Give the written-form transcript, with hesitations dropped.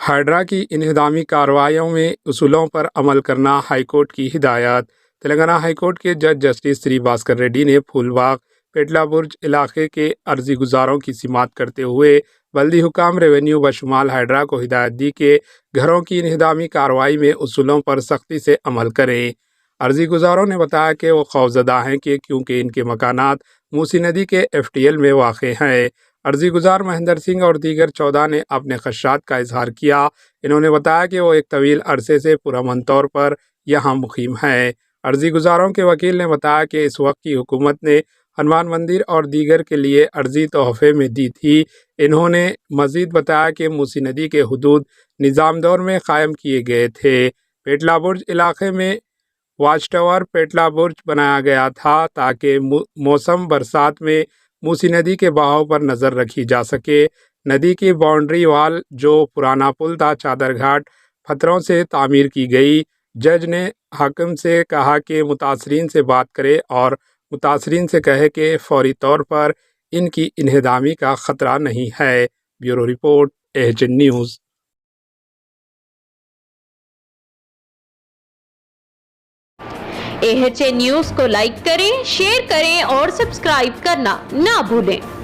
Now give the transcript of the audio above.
Hydra کی انہدامی کارروائیوں میں اصولوں پر عمل کرنا ہائی کورٹ کی ہدایت۔ تلنگانہ ہائی کورٹ کے جج جسٹس سری بھاسکر ریڈی نے پھول باغ پیٹلا برج علاقے کے عرضی گزاروں کی سماعت کرتے ہوئے بلدی حکام ریونیو بشمول ہائیڈرا کو ہدایت دی کہ گھروں کی انہدامی کارروائی میں اصولوں پر سختی سے عمل کریں۔ عرضی گزاروں نے بتایا کہ وہ خوفزدہ ہیں کہ کیونکہ ان کے مکانات موسی ندی کے FTL میں واقع ہیں۔ عرضی گزار مہندر سنگھ اور دیگر 14 نے اپنے خدشات کا اظہار کیا۔ انہوں نے بتایا کہ وہ ایک طویل عرصے سے پرامن طور پر یہاں مقیم ہیں۔ عرضی گزاروں کے وکیل نے بتایا کہ اس وقت کی حکومت نے ہنومان مندر اور دیگر کے لیے عرضی تحفے میں دی تھی۔ انہوں نے مزید بتایا کہ موسی ندی کے حدود نظام دور میں قائم کیے گئے تھے۔ پیٹلا برج علاقے میں واچ ٹاور پیٹلا برج بنایا گیا تھا تاکہ موسم برسات میں موسی ندی کے بہاؤ پر نظر رکھی جا سکے۔ ندی کی باؤنڈری وال جو پرانا پل تھا چادر گھاٹ پتھروں سے تعمیر کی گئی۔ جج نے حاکم سے کہا کہ متاثرین سے بات کرے اور متاثرین سے کہے کہ فوری طور پر ان کی انہدامی کا خطرہ نہیں ہے۔ Bureau report AHN news. AHN news کو لائک کریں، شیئر کریں اور سبسکرائب کرنا نہ بھولیں۔